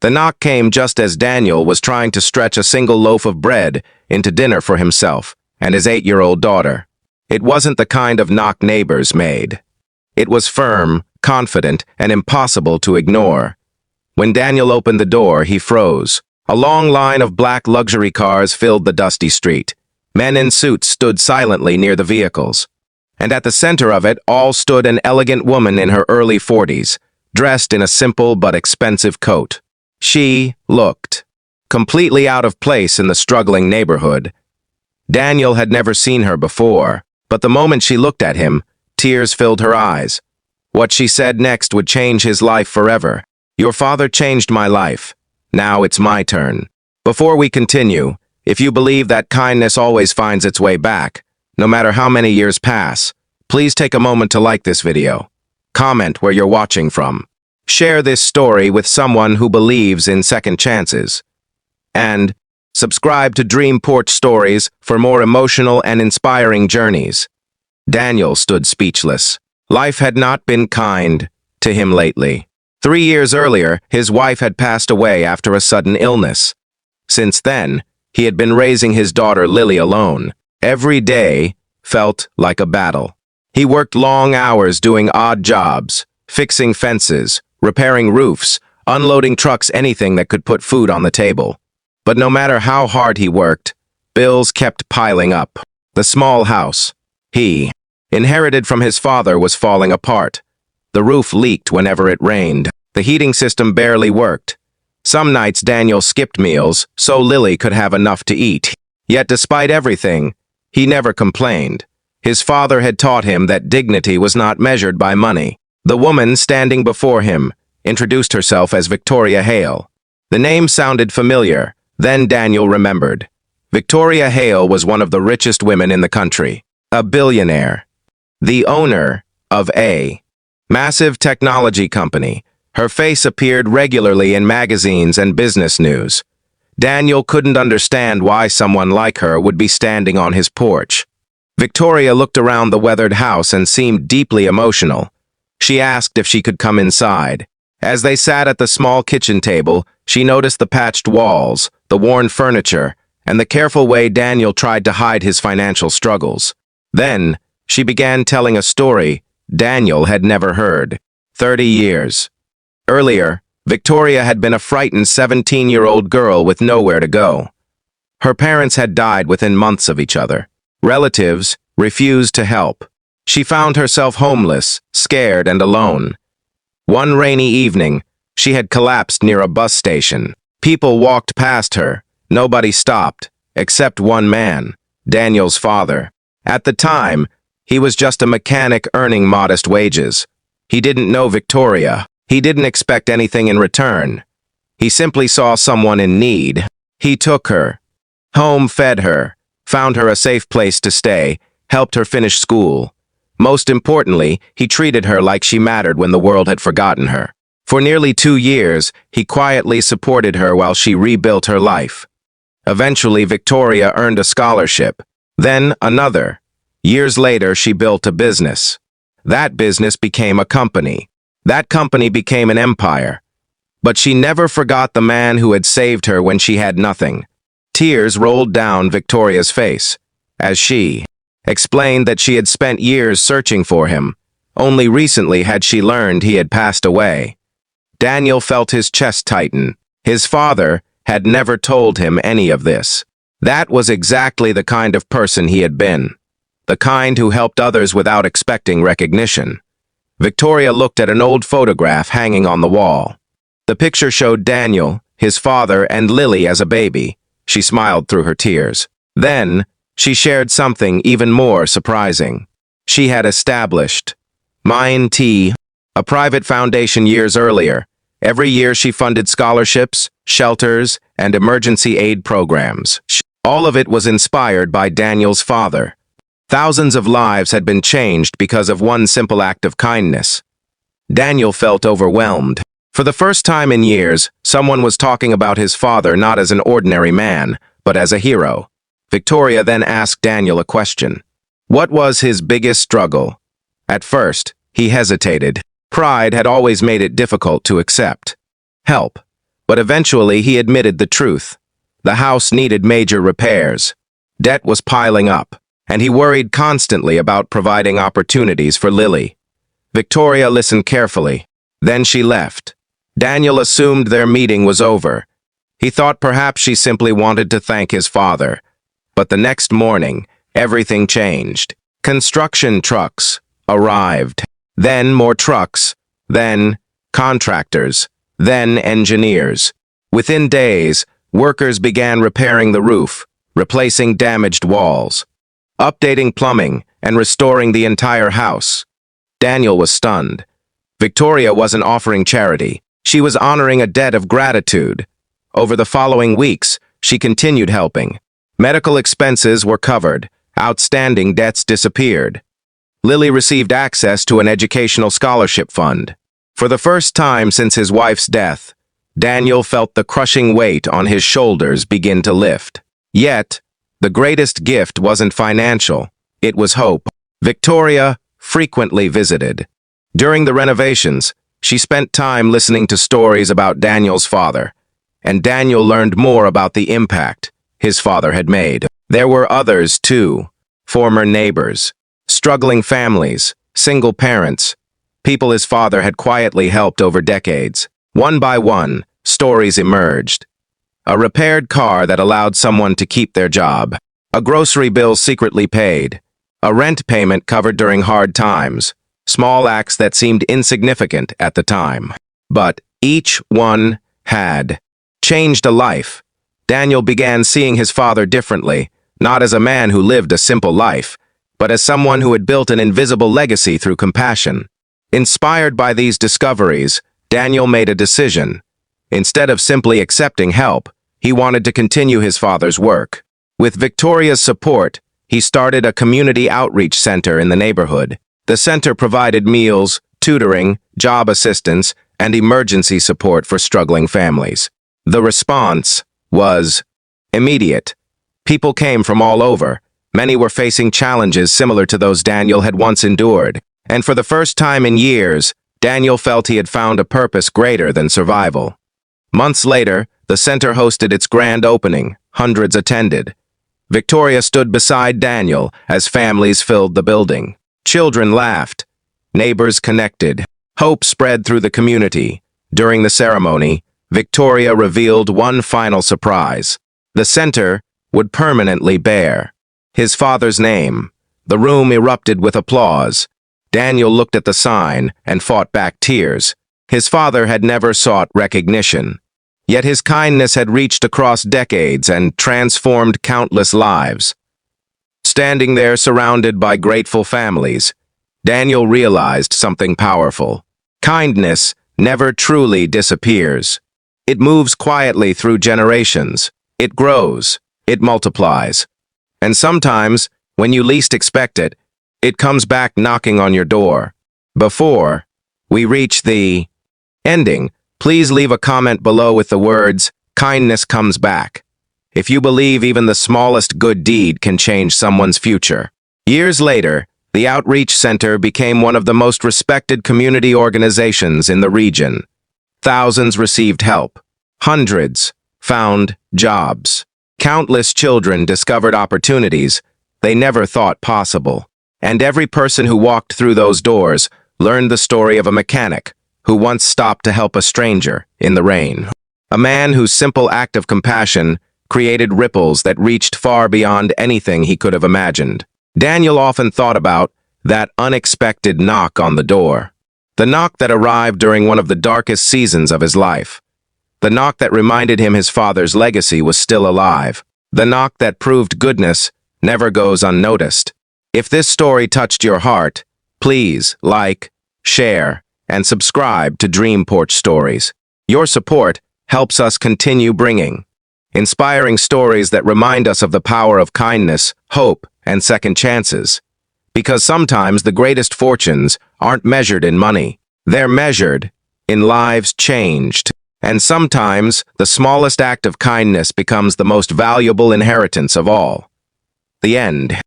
The knock came just as Daniel was trying to stretch a single loaf of bread into dinner for himself and his 8-year-old daughter. It wasn't the kind of knock neighbors made. It was firm, confident, and impossible to ignore. When Daniel opened the door, he froze. A long line of black luxury cars filled the dusty street. Men in suits stood silently near the vehicles. And at the center of it all stood an elegant woman in her early 40s, dressed in a simple but expensive coat. She looked completely out of place in the struggling neighborhood. Daniel had never seen her before, but the moment she looked at him, tears filled her eyes. What she said next would change his life forever. "Your father changed my life. Now it's my turn." Before we continue, if you believe that kindness always finds its way back, no matter how many years pass, please take a moment to like this video. Comment where you're watching from. Share this story with someone who believes in second chances. And subscribe to Dream Porch Stories for more emotional and inspiring journeys. Daniel stood speechless. Life had not been kind to him lately. 3 years earlier, his wife had passed away after a sudden illness. Since then, he had been raising his daughter Lily alone. Every day felt like a battle. He worked long hours doing odd jobs, fixing fences, repairing roofs, unloading trucks, anything that could put food on the table. But no matter how hard he worked, bills kept piling up. The small house he inherited from his father was falling apart. The roof leaked whenever it rained. The heating system barely worked. Some nights Daniel skipped meals so Lily could have enough to eat. Yet despite everything, he never complained. His father had taught him that dignity was not measured by money. The woman standing before him introduced herself as Victoria Hale. The name sounded familiar. Then Daniel remembered. Victoria Hale was one of the richest women in the country. A billionaire. The owner of a massive technology company. Her face appeared regularly in magazines and business news. Daniel couldn't understand why someone like her would be standing on his porch. Victoria looked around the weathered house and seemed deeply emotional. She asked if she could come inside. As they sat at the small kitchen table, she noticed the patched walls, the worn furniture, and the careful way Daniel tried to hide his financial struggles. Then, she began telling a story Daniel had never heard. 30 years. Earlier, Victoria had been a frightened 17-year-old girl with nowhere to go. Her parents had died within months of each other. Relatives refused to help. She found herself homeless, scared, and alone. One rainy evening, she had collapsed near a bus station. People walked past her. Nobody stopped, except one man, Daniel's father. At the time, he was just a mechanic earning modest wages. He didn't know Victoria. He didn't expect anything in return. He simply saw someone in need. He took her home, fed her, found her a safe place to stay, helped her finish school. Most importantly, he treated her like she mattered when the world had forgotten her. For nearly 2 years, he quietly supported her while she rebuilt her life. Eventually, Victoria earned a scholarship, then another. Years later, she built a business. That business became a company. That company became an empire. But she never forgot the man who had saved her when she had nothing. Tears rolled down Victoria's face as she explained that she had spent years searching for him. Only recently had she learned he had passed away. Daniel felt his chest tighten. His father had never told him any of this. That was exactly the kind of person he had been. The kind who helped others without expecting recognition. Victoria looked at an old photograph hanging on the wall. The picture showed Daniel, his father, and Lily as a baby. She smiled through her tears. Then, she shared something even more surprising. She had established Mine Tea, a private foundation years earlier. Every year she funded scholarships, shelters, and emergency aid programs. All of it was inspired by Daniel's father. Thousands of lives had been changed because of one simple act of kindness. Daniel felt overwhelmed. For the first time in years, someone was talking about his father not as an ordinary man, but as a hero. Victoria then asked Daniel a question. What was his biggest struggle? At first, he hesitated. Pride had always made it difficult to accept help. But eventually he admitted the truth. The house needed major repairs. Debt was piling up, and he worried constantly about providing opportunities for Lily. Victoria listened carefully. Then she left. Daniel assumed their meeting was over. He thought perhaps she simply wanted to thank his father. But the next morning, everything changed. Construction trucks arrived. Then more trucks. Then contractors. Then engineers. Within days, workers began repairing the roof, replacing damaged walls, updating plumbing, and restoring the entire house. Daniel was stunned. Victoria wasn't offering charity. She was honoring a debt of gratitude. Over the following weeks, she continued helping. Medical expenses were covered. Outstanding debts disappeared. Lily received access to an educational scholarship fund. For the first time since his wife's death, Daniel felt the crushing weight on his shoulders begin to lift. Yet, the greatest gift wasn't financial. It was hope. Victoria frequently visited. During the renovations, she spent time listening to stories about Daniel's father, and Daniel learned more about the impact his father had made. There were others, too. Former neighbors, struggling families, single parents, people his father had quietly helped over decades. One by one, stories emerged. A repaired car that allowed someone to keep their job. A grocery bill secretly paid. A rent payment covered during hard times. Small acts that seemed insignificant at the time. But each one had changed a life. Daniel began seeing his father differently, not as a man who lived a simple life, but as someone who had built an invisible legacy through compassion. Inspired by these discoveries, Daniel made a decision. Instead of simply accepting help, he wanted to continue his father's work. With Victoria's support, he started a community outreach center in the neighborhood. The center provided meals, tutoring, job assistance, and emergency support for struggling families. The response was immediate. People came from all over. Many were facing challenges similar to those Daniel had once endured. And for the first time in years, Daniel felt he had found a purpose greater than survival. Months later, the center hosted its grand opening. Hundreds attended. Victoria stood beside Daniel as families filled the building. Children laughed. Neighbors connected. Hope spread through the community. During the ceremony, Victoria revealed one final surprise. The center would permanently bear his father's name. The room erupted with applause. Daniel looked at the sign and fought back tears. His father had never sought recognition. Yet his kindness had reached across decades and transformed countless lives. Standing there surrounded by grateful families, Daniel realized something powerful. Kindness never truly disappears. It moves quietly through generations. It grows. It multiplies. And sometimes, when you least expect it, it comes back knocking on your door. Before we reach the ending, please leave a comment below with the words, "Kindness comes back," if you believe even the smallest good deed can change someone's future. Years later, the Outreach Center became one of the most respected community organizations in the region. Thousands received help. Hundreds found jobs. Countless children discovered opportunities they never thought possible. And every person who walked through those doors learned the story of a mechanic who once stopped to help a stranger in the rain. A man whose simple act of compassion created ripples that reached far beyond anything he could have imagined. Daniel often thought about that unexpected knock on the door. The knock that arrived during one of the darkest seasons of his life. The knock that reminded him his father's legacy was still alive. The knock that proved goodness never goes unnoticed. If this story touched your heart, please like, share, and subscribe to Dream Porch Stories. Your support helps us continue bringing inspiring stories that remind us of the power of kindness, hope, and second chances. Because sometimes the greatest fortunes aren't measured in money. They're measured in lives changed. And sometimes the smallest act of kindness becomes the most valuable inheritance of all. The end.